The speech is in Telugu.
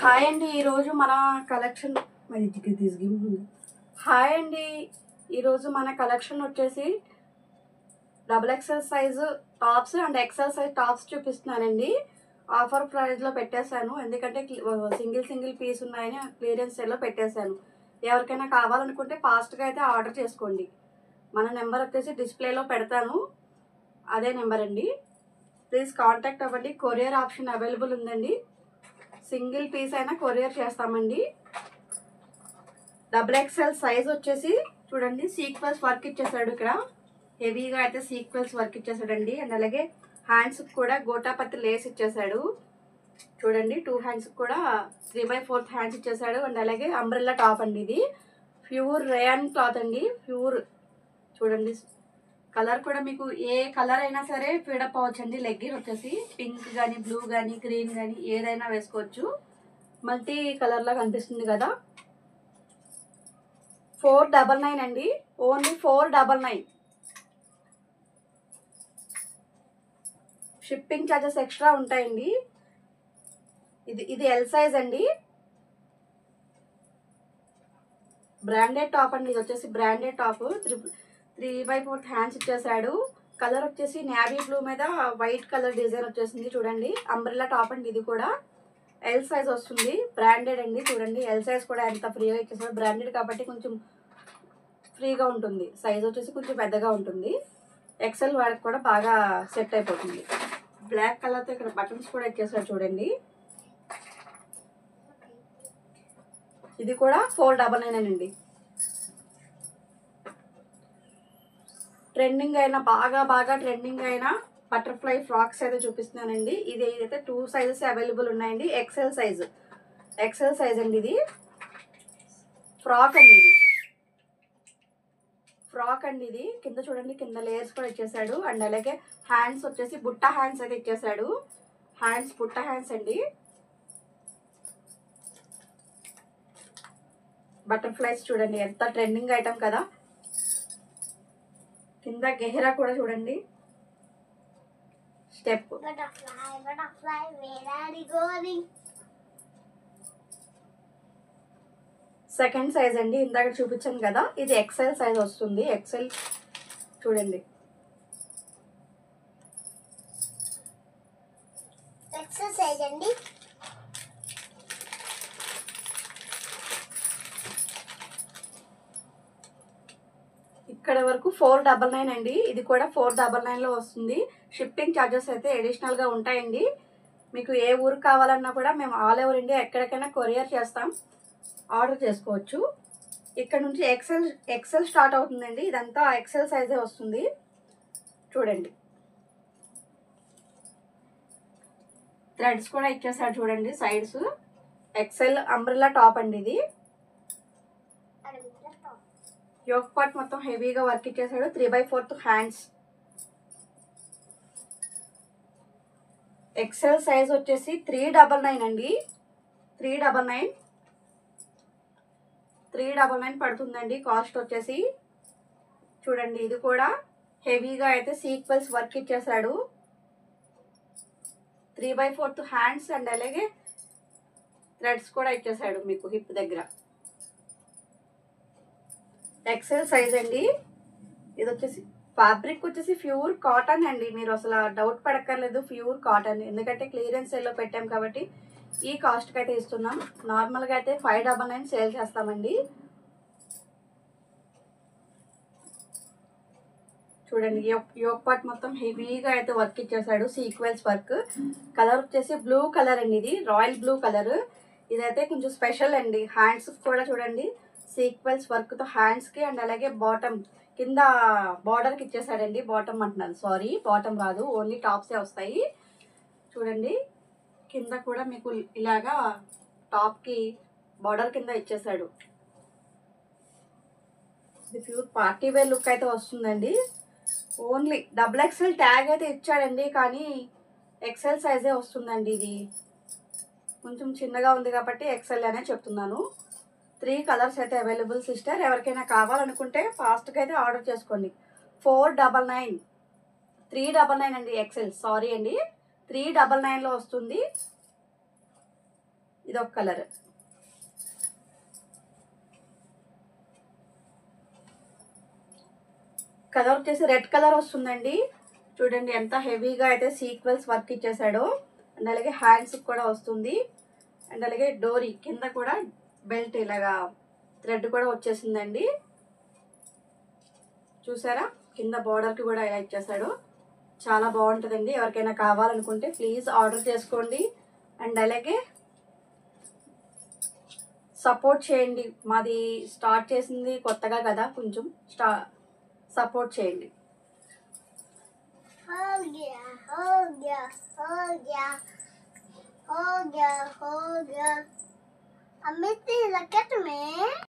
హాయ్ అండి, ఈరోజు మన కలెక్షన్ మరి తీసుకుంది. హాయ్ అండి, ఈరోజు మన కలెక్షన్ వచ్చేసి XXL size tops and XL size tops చూపిస్తున్నానండి. ఆఫర్ ప్రైస్లో పెట్టేశాను, ఎందుకంటే సింగిల్ పీస్ ఉన్నాయని క్లియరెన్స్ సేల్లో పెట్టేశాను. ఎవరికైనా కావాలనుకుంటే ఫాస్ట్గా అయితే ఆర్డర్ చేసుకోండి. మన నెంబర్ వచ్చేసి డిస్ప్లేలో పెడతాను, అదే నెంబర్ అండి. ప్లీజ్ కాంటాక్ట్ అవ్వండి. కొరియర్ ఆప్షన్ అవైలబుల్ ఉందండి. సింగిల్ పీస్ అయినా కొరియర్ చేస్తామండి. XXL సైజ్ వచ్చేసి చూడండి, సీక్వెన్స్ వర్క్ ఇచ్చేసాడు. ఇక్కడ హెవీగా అయితే సీక్వెన్స్ వర్క్ ఇచ్చేసాడండి. అండ్ అలాగే హ్యాండ్స్ కూడా గోటాపత్తి లేస్ ఇచ్చేసాడు. చూడండి, 2 హ్యాండ్స్ కూడా 3/4 హ్యాండ్స్ ఇచ్చేసాడు. అండ్ అలాగే అంబ్రెల్లా టాప్ అండి. ఇది ప్యూర్ రేయాన్ క్లాత్ అండి. ప్యూర్ చూడండి, కలర్ కూడా మీకు ఏ కలర్ అయినా సరే ఫీడప్ అవ్వచ్చండి. లెగ్గిన్ వచ్చేసి పింక్ కానీ, బ్లూ కానీ, గ్రీన్ కానీ ఏదైనా వేసుకోవచ్చు. మల్టీ కలర్లా కనిపిస్తుంది కదా. 499 అండి, ఓన్లీ 499. షిప్పింగ్ ఛార్జెస్ ఎక్స్ట్రా ఉంటాయండి. ఇది ఎల్ సైజ్ అండి. బ్రాండెడ్ టాప్ అండి. ఇది వచ్చేసి బ్రాండెడ్ టాప్. 3/4 హ్యాండ్స్ ఇచ్చేసాడు. కలర్ వచ్చేసి నేవీ బ్లూ మీద వైట్ కలర్ డిజైన్ వచ్చేసింది. చూడండి, అంబ్రెల్లా టాప్ అండి. ఇది కూడా ఎల్ సైజ్ వస్తుంది. బ్రాండెడ్ అండి. చూడండి, ఎల్ సైజ్ కూడా ఎంత ఫ్రీగా ఇచ్చేసాడు. బ్రాండెడ్ కాబట్టి కొంచెం ఫ్రీగా ఉంటుంది. సైజ్ వచ్చేసి కొంచెం పెద్దగా ఉంటుంది. ఎక్సెల్ వాడికి కూడా బాగా సెట్ అయిపోతుంది. బ్లాక్ కలర్తో ఇక్కడ బటన్స్ కూడా ఇచ్చేసాడు. చూడండి, ఇది కూడా 499 అండి. ట్రెండింగ్ అయిన బాగా ట్రెండింగ్ అయిన బటర్ఫ్లై ఫ్రాక్స్ అయితే చూపిస్తున్నానండి. ఇదైతే 2 సైజెస్ అవైలబుల్ ఉన్నాయండి. XL సైజ్ అండి. ఇది ఫ్రాక్ అండి. ఇది కింద చూడండి, కింద లేయర్స్ కూడా ఇచ్చేసాడు. అండ్ అలాగే హ్యాండ్స్ వచ్చేసి బుట్ట హ్యాండ్స్ అయితే ఇచ్చేసాడు. బుట్ట హ్యాండ్స్ అండి. బటర్ఫ్లైస్ చూడండి, ఎంత ట్రెండింగ్ ఐటమ్ కదా. కింద గెహరా కూడా చూడండి, స్టెప్. సెకండ్ సైజ్ అండి. ఇందాక చూపించాను కదా, ఇది XL సైజ్ వస్తుంది. XL చూడండి, XL సైజ్ అండి. ఇక్కడ వరకు 499 అండి. ఇది కూడా 499లో వస్తుంది. షిప్పింగ్ ఛార్జెస్ అయితే అడిషనల్గా ఉంటాయండి. మీకు ఏ ఊరు కావాలన్నా కూడా మేము ఆల్ ఓవర్ ఇండియా ఎక్కడికైనా కొరియర్ చేస్తాం, ఆర్డర్ చేసుకోవచ్చు. ఇక్కడ నుంచి ఎక్సెల్ స్టార్ట్ అవుతుందండి. ఇదంతా XL సైజే వస్తుంది. చూడండి, థ్రెడ్స్ కూడా ఇచ్చేసాడు. చూడండి, సైడ్స్ XL అంబ్రెల్లా టాప్ అండి. ఇది యోక్ పార్ట్ మొత్తం హెవీగా వర్క్ ఇచ్చేసాడు. 3/4 హ్యాండ్స్. XL సైజ్ వచ్చేసి 399 అండి. 399 పడుతుందండి కాస్ట్ వచ్చేసి. చూడండి, ఇది కూడా హెవీగా అయితే సీక్వెన్స్ వర్క్ ఇచ్చేసాడు. 3/4 హ్యాండ్స్ అండ్ అలాగే థ్రెడ్స్ కూడా ఇచ్చేసాడు మీకు హిప్ దగ్గర. XL సైజ్ అండి. ఇది వచ్చేసి ఫ్యాబ్రిక్ వచ్చేసి ప్యూర్ కాటన్ అండి. మీరు అసలు డౌట్ పడక్కర్లేదు, ప్యూర్ కాటన్. ఎందుకంటే క్లియరెన్స్ సేల్లో పెట్టాం కాబట్టి ఈ కాస్ట్కి అయితే ఇస్తున్నాం. నార్మల్గా అయితే 599 సేల్ చేస్తామండి. చూడండి, యోక్ పార్ట్ మొత్తం హెవీగా అయితే వర్క్ ఇచ్చేసాడు. Sequence work. కలర్ వచ్చేసి బ్లూ కలర్ అండి. ఇది రాయల్ బ్లూ కలర్. ఇదైతే కొంచెం స్పెషల్ అండి. హ్యాండ్స్ కూడా చూడండి, సీక్వెన్స్ వర్క్తో హ్యాండ్స్కి అండ్ అలాగే బాటమ్ కింద బార్డర్కి ఇచ్చేసాడండి. బాటమ్ అంటున్నాను, సారీ, బాటమ్ రాదు, ఓన్లీ టాప్సే వస్తాయి. చూడండి, కింద కూడా మీకు ఇలాగా టాప్కి బార్డర్ కింద ఇచ్చేసాడు. ఇది ప్యూర్ పార్టీ వేర్ లుక్ అయితే వస్తుందండి. ఓన్లీ XXL ట్యాగ్ అయితే ఇచ్చాడండి, కానీ XL సైజే వస్తుందండి. ఇది కొంచెం చిన్నగా ఉంది కాబట్టి XL అనే చెప్తున్నాను. 3 కలర్స్ అయితే అవైలబుల్ సిస్టర్. ఎవరికైనా కావాలనుకుంటే ఫాస్ట్గా అయితే ఆర్డర్ చేసుకోండి. 499, 399 అండి. XL, సారీ అండి, 399లో వస్తుంది. ఇది ఒక కలర్. కలర్ వచ్చేసి రెడ్ కలర్ వస్తుందండి. చూడండి ఎంత హెవీగా అయితే సీక్వెల్స్ వర్క్ ఇచ్చేసాడో. అండ్ అలాగే హ్యాండ్స్ కూడా వస్తుంది. అండ్ అలాగే డోరీ కింద కూడా బెల్ట్ ఇలాగా థ్రెడ్ కూడా వచ్చేసిందండి. చూసారా కింద బార్డర్కి కూడా ఇలా ఇచ్చేసాడు. చాలా బాగుంటుందండి. ఎవరికైనా కావాలనుకుంటే ప్లీజ్ ఆర్డర్ చేసుకోండి. అండ్ అలాగే సపోర్ట్ చేయండి. మాది స్టార్ట్ చేసింది కొత్తగా కదా, కొంచెం సపోర్ట్ చేయండి. हो गया हो गया हो गया हो गया हो गया अमित लगा तुम्हें